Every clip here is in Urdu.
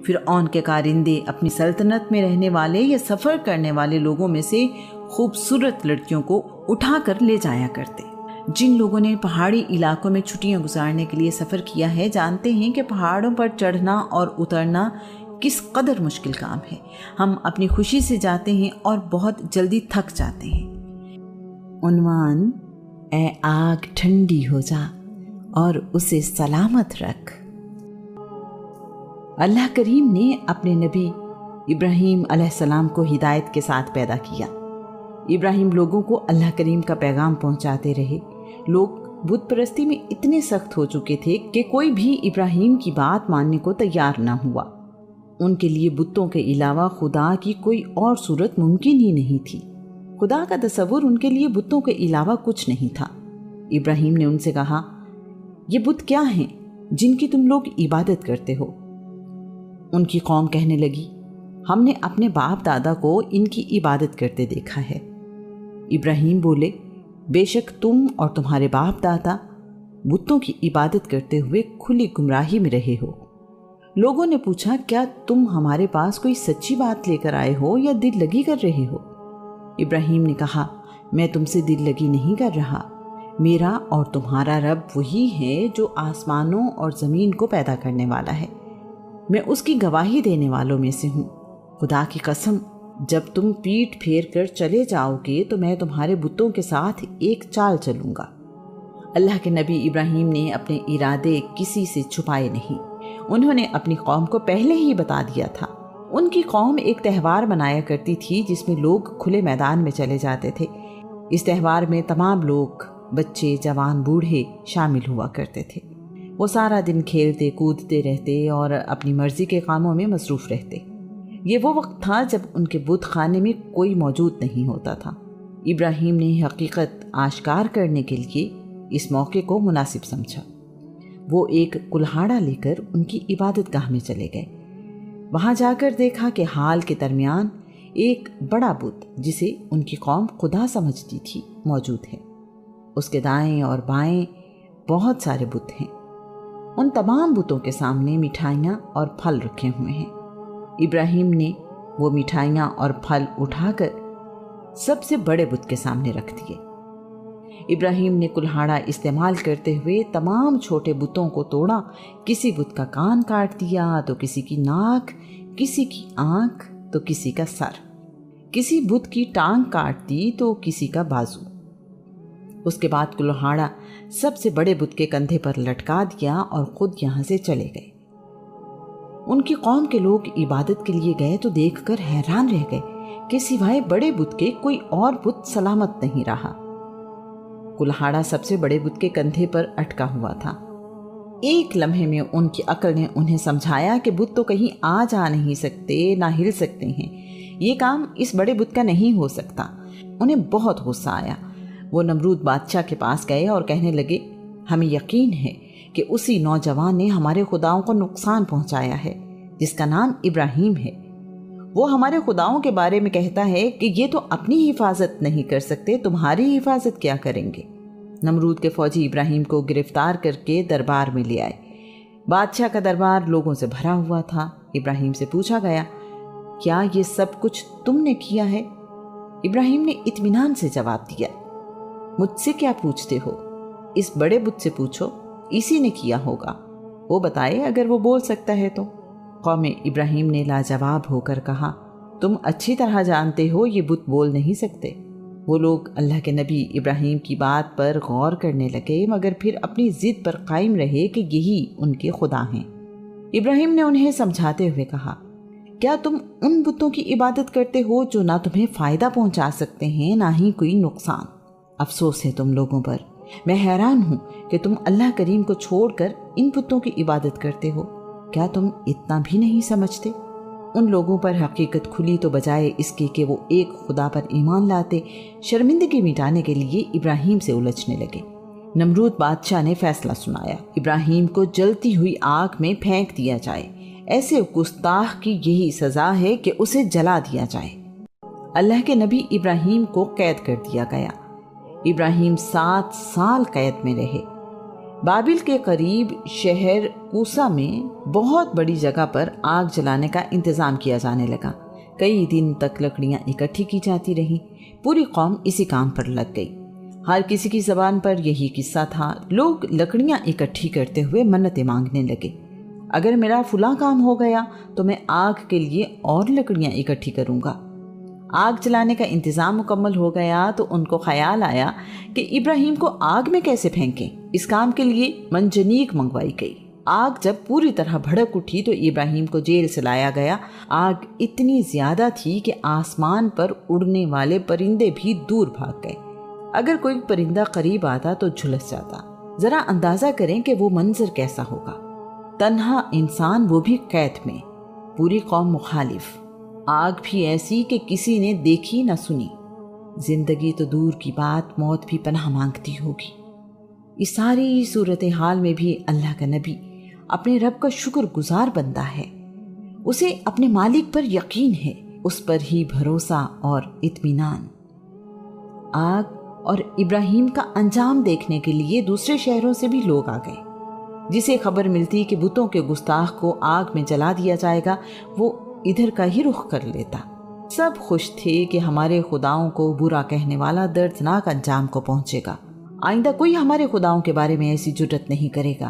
فرعون کے کارندے اپنی سلطنت میں رہنے والے یا سفر کرنے والے لوگوں میں سے خوبصورت لڑکیوں کو اٹھا کر لے جایا کرتے۔ جن لوگوں نے پہاڑی علاقوں میں چھٹیاں گزارنے کے لیے سفر کیا ہے جانتے ہیں کہ پہاڑوں پر چڑھنا اور اترنا کس قدر مشکل کام ہے۔ ہم اپنی خوشی سے جاتے ہیں اور بہت جلدی تھک جاتے ہیں۔ عنوان: اے آگ ٹھنڈی ہو جا اور اسے سلامت رکھ۔ اللہ کریم نے اپنے نبی ابراہیم علیہ السلام کو ہدایت کے ساتھ پیدا کیا۔ ابراہیم لوگوں کو اللہ کریم کا پیغام پہنچاتے رہے۔ لوگ بت پرستی میں اتنے سخت ہو چکے تھے کہ کوئی بھی ابراہیم کی بات ماننے کو تیار نہ ہوا۔ ان کے لیے بتوں کے علاوہ خدا کی کوئی اور صورت ممکن ہی نہیں تھی۔ خدا کا تصور ان کے لیے بتوں کے علاوہ کچھ نہیں تھا۔ ابراہیم نے ان سے کہا، یہ بت کیا ہیں جن کی تم لوگ عبادت کرتے ہو؟ ان کی قوم کہنے لگی، ہم نے اپنے باپ دادا کو ان کی عبادت کرتے دیکھا ہے۔ ابراہیم بولے، بے شک تم اور تمہارے باپ دادا بتوں کی عبادت کرتے ہوئے کھلی گمراہی میں رہے ہو۔ لوگوں نے پوچھا، کیا تم ہمارے پاس کوئی سچی بات لے کر آئے ہو یا دل لگی کر رہے ہو؟ ابراہیم نے کہا، میں تم سے دل لگی نہیں کر رہا۔ میرا اور تمہارا رب وہی ہے جو آسمانوں اور زمین کو پیدا کرنے والا ہے۔ میں اس کی گواہی دینے والوں میں سے ہوں۔ خدا کی قسم، جب تم پیٹھ پھیر کر چلے جاؤ گے تو میں تمہارے بتوں کے ساتھ ایک چال چلوں گا۔ اللہ کے نبی ابراہیم نے اپنے ارادے کسی سے چھپائے نہیں۔ انہوں نے اپنی قوم کو پہلے ہی بتا دیا تھا۔ ان کی قوم ایک تہوار منایا کرتی تھی جس میں لوگ کھلے میدان میں چلے جاتے تھے۔ اس تہوار میں تمام لوگ، بچے، جوان، بوڑھے شامل ہوا کرتے تھے۔ وہ سارا دن کھیلتے کودتے رہتے اور اپنی مرضی کے کاموں میں مصروف رہتے۔ یہ وہ وقت تھا جب ان کے بت خانے میں کوئی موجود نہیں ہوتا تھا۔ ابراہیم نے حقیقت آشکار کرنے کے لیے اس موقع کو مناسب سمجھا۔ وہ ایک کلہاڑا لے کر ان کی عبادت گاہ میں چلے گئے۔ وہاں جا کر دیکھا کہ حال کے درمیان ایک بڑا بت جسے ان کی قوم خدا سمجھتی تھی موجود ہے۔ اس کے دائیں اور بائیں بہت سارے بت ہیں۔ ان تمام بتوں کے سامنے مٹھائیاں اور پھل رکھے ہوئے ہیں۔ ابراہیم نے وہ مٹھائیاں اور پھل اٹھا کر سب سے بڑے بت کے سامنے رکھ دیے۔ ابراہیم نے کلہاڑا استعمال کرتے ہوئے تمام چھوٹے بتوں کو توڑا۔ کسی بت کا کان کاٹ دیا تو کسی کی ناک، کسی کی آنکھ تو کسی کا سر، کسی بت کی ٹانگ کاٹ دی تو کسی کا بازو۔ اس کے بعد کلہاڑا سب سے بڑے بت کے کندھے پر لٹکا دیا اور خود یہاں سے چلے گئے۔ ان کی قوم کے لوگ عبادت کے لیے گئے تو دیکھ کر حیران رہ گئے کہ سوائے بڑے بت کے کوئی اور بت سلامت نہیں رہا۔ کلہاڑا سب سے بڑے بت کے کندھے پر اٹکا ہوا تھا۔ ایک لمحے میں ان کی عقل نے انہیں سمجھایا کہ بت تو کہیں آ جا نہیں سکتے، نہ ہل سکتے ہیں، یہ کام اس بڑے بت کا نہیں ہو سکتا۔ انہیں بہت غصہ آیا۔ وہ نمرود بادشاہ کے پاس گئے اور کہنے لگے، ہمیں یقین ہے کہ اسی نوجوان نے ہمارے خداؤں کو نقصان پہنچایا ہے جس کا نام ابراہیم ہے۔ وہ ہمارے خداؤں کے بارے میں کہتا ہے کہ یہ تو اپنی حفاظت نہیں کر سکتے، تمہاری حفاظت کیا کریں گے؟ نمرود کے فوجی ابراہیم کو گرفتار کر کے دربار میں لے آئے۔ بادشاہ کا دربار لوگوں سے بھرا ہوا تھا۔ ابراہیم سے پوچھا گیا، کیا یہ سب کچھ تم نے کیا ہے؟ ابراہیم نے اطمینان سے جواب دیا، مجھ سے کیا پوچھتے ہو؟ اس بڑے بت سے پوچھو، اسی نے کیا ہوگا، وہ بتائے اگر وہ بول سکتا ہے تو۔ قوم ابراہیم نے لاجواب ہو کر کہا، تم اچھی طرح جانتے ہو یہ بت بول نہیں سکتے۔ وہ لوگ اللہ کے نبی ابراہیم کی بات پر غور کرنے لگے مگر پھر اپنی ضد پر قائم رہے کہ یہی ان کے خدا ہیں۔ ابراہیم نے انہیں سمجھاتے ہوئے کہا، کیا تم ان بتوں کی عبادت کرتے ہو جو نہ تمہیں فائدہ پہنچا سکتے ہیں نہ ہی کوئی نقصان؟ افسوس ہے تم لوگوں پر، میں حیران ہوں کہ تم اللہ کریم کو چھوڑ کر ان بتوں کی عبادت کرتے ہو۔ کیا تم اتنا بھی نہیں سمجھتے؟ ان لوگوں پر حقیقت کھلی تو بجائے اس کے کہ وہ ایک خدا پر ایمان لاتے، شرمندگی مٹانے کے لیے ابراہیم سے الجھنے لگے۔ نمرود بادشاہ نے فیصلہ سنایا، ابراہیم کو جلتی ہوئی آگ میں پھینک دیا جائے۔ ایسے گستاخ کی یہی سزا ہے کہ اسے جلا دیا جائے۔ اللہ کے نبی ابراہیم کو قید کر دیا گیا۔ ابراہیم 7 سال قید میں رہے۔ بابل کے قریب شہر کوسا میں بہت بڑی جگہ پر آگ جلانے کا انتظام کیا جانے لگا۔ کئی دن تک لکڑیاں اکٹھی کی جاتی رہیں۔ پوری قوم اسی کام پر لگ گئی۔ ہر کسی کی زبان پر یہی قصہ تھا۔ لوگ لکڑیاں اکٹھی کرتے ہوئے منتیں مانگنے لگے، اگر میرا فلاں کام ہو گیا تو میں آگ کے لیے اور لکڑیاں اکٹھی کروں گا۔ آگ جلانے کا انتظام مکمل ہو گیا تو ان کو خیال آیا کہ ابراہیم کو آگ میں کیسے پھینکیں۔ اس کام کے لیے منجنیق منگوائی گئی۔ آگ جب پوری طرح بھڑک اٹھی تو ابراہیم کو جیل سے لایا گیا۔ آگ اتنی زیادہ تھی کہ آسمان پر اڑنے والے پرندے بھی دور بھاگ گئے۔ اگر کوئی پرندہ قریب آتا تو جھلس جاتا۔ ذرا اندازہ کریں کہ وہ منظر کیسا ہوگا۔ تنہا انسان، وہ بھی قید میں، پوری قوم مخالف، آگ بھی ایسی کہ کسی نے دیکھی نہ سنی۔ زندگی تو دور کی بات، موت بھی پناہ مانگتی ہوگی۔ اس ساری صورتحال میں بھی اللہ کا نبی اپنے رب کا شکر گزار بندہ ہے۔ اسے اپنے مالک پر یقین ہے، اس پر ہی بھروسہ اور اطمینان۔ آگ اور ابراہیم کا انجام دیکھنے کے لیے دوسرے شہروں سے بھی لوگ آ گئے۔ جسے خبر ملتی کہ بتوں کے گستاخ کو آگ میں جلا دیا جائے گا، وہ ادھر کا ہی رخ کر لیتا۔ سب خوش تھے کہ ہمارے خداؤں کو برا کہنے والا دردناک انجام کو پہنچے گا۔ آئندہ کوئی ہمارے خداؤں کے بارے میں ایسی جرت نہیں کرے گا۔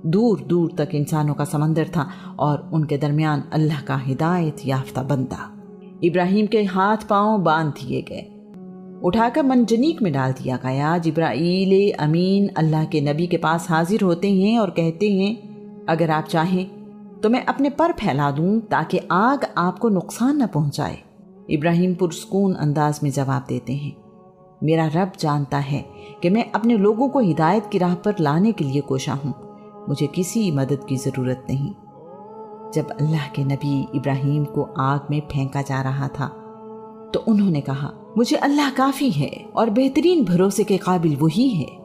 دور دور تک انسانوں کا سمندر تھا اور ان کے درمیان اللہ کا ہدایت یافتہ بندہ۔ ابراہیم کے ہاتھ پاؤں باندھ دیے گئے، اٹھا کر منجنیق میں ڈال دیا گیا۔ جبرائیل امین اللہ کے نبی کے پاس حاضر ہوتے ہیں اور کہتے ہیں، اگر آپ چاہیں تو میں اپنے پر پھیلا دوں تاکہ آگ آپ کو نقصان نہ پہنچائے۔ ابراہیم پرسکون انداز میں جواب دیتے ہیں، میرا رب جانتا ہے کہ میں اپنے لوگوں کو ہدایت کی راہ پر لانے کے لیے کوشاں ہوں، مجھے کسی مدد کی ضرورت نہیں۔ جب اللہ کے نبی ابراہیم کو آگ میں پھینکا جا رہا تھا تو انہوں نے کہا، مجھے اللہ کافی ہے اور بہترین بھروسے کے قابل وہی ہے۔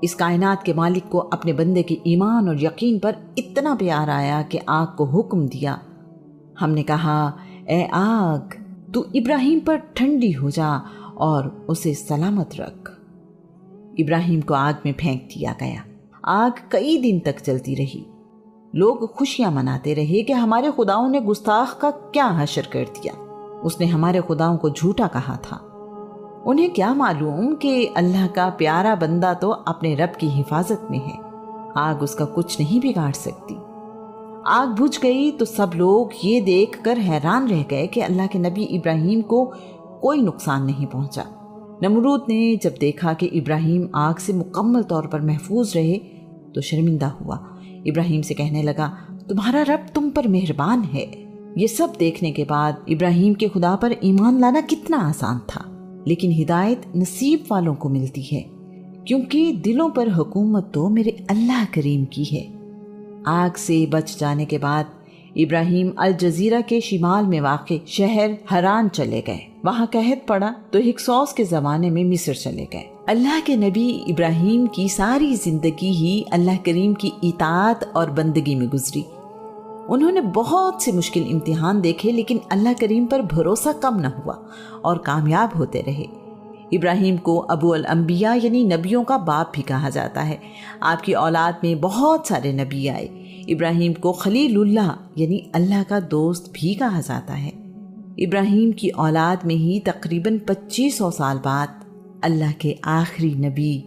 اس کائنات کے مالک کو اپنے بندے کے ایمان اور یقین پر اتنا پیار آیا کہ آگ کو حکم دیا۔ ہم نے کہا، اے آگ، تو ابراہیم پر ٹھنڈی ہو جا اور اسے سلامت رکھ۔ ابراہیم کو آگ میں پھینک دیا گیا۔ آگ کئی دن تک جلتی رہی۔ لوگ خوشیاں مناتے رہے کہ ہمارے خداؤں نے گستاخ کا کیا حشر کر دیا، اس نے ہمارے خداؤں کو جھوٹا کہا تھا۔ انہیں کیا معلوم کہ اللہ کا پیارا بندہ تو اپنے رب کی حفاظت میں ہے، آگ اس کا کچھ نہیں بگاڑ سکتی۔ آگ بجھ گئی تو سب لوگ یہ دیکھ کر حیران رہ گئے کہ اللہ کے نبی ابراہیم کو کوئی نقصان نہیں پہنچا۔ نمرود نے جب دیکھا کہ ابراہیم آگ سے مکمل طور پر محفوظ رہے تو شرمندہ ہوا۔ ابراہیم سے کہنے لگا، تمہارا رب تم پر مہربان ہے۔ یہ سب دیکھنے کے بعد ابراہیم کے خدا پر ایمان لانا کتنا آسان تھا، لیکن ہدایت نصیب والوں کو ملتی ہے، کیونکہ دلوں پر حکومت تو میرے اللہ کریم کی ہے۔ آگ سے بچ جانے کے بعد ابراہیم الجزیرہ کے شمال میں واقع شہر حران چلے گئے۔ وہاں قحط پڑا تو ہکسوس کے زمانے میں مصر چلے گئے۔ اللہ کے نبی ابراہیم کی ساری زندگی ہی اللہ کریم کی اطاعت اور بندگی میں گزری۔ انہوں نے بہت سے مشکل امتحان دیکھے، لیکن اللہ کریم پر بھروسہ کم نہ ہوا اور کامیاب ہوتے رہے۔ ابراہیم کو ابو الانبیاء یعنی نبیوں کا باپ بھی کہا جاتا ہے۔ آپ کی اولاد میں بہت سارے نبی آئے۔ ابراہیم کو خلیل اللہ یعنی اللہ کا دوست بھی کہا جاتا ہے۔ ابراہیم کی اولاد میں ہی تقریباً 2500 سال بعد اللہ کے آخری نبی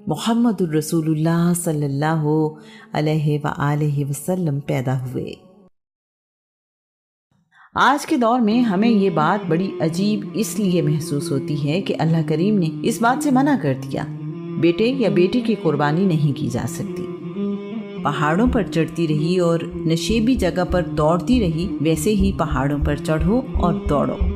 محمد الرسول اللہ صلی اللہ علیہ وآلہ وسلم پیدا ہوئے۔ آج کے دور میں ہمیں یہ بات بڑی عجیب اس لیے محسوس ہوتی ہے کہ اللہ کریم نے اس بات سے منع کر دیا، بیٹے یا بیٹی کی قربانی نہیں کی جا سکتی۔ پہاڑوں پر چڑھتی رہی اور نشیبی جگہ پر دوڑتی رہی، ویسے ہی پہاڑوں پر چڑھو اور دوڑو۔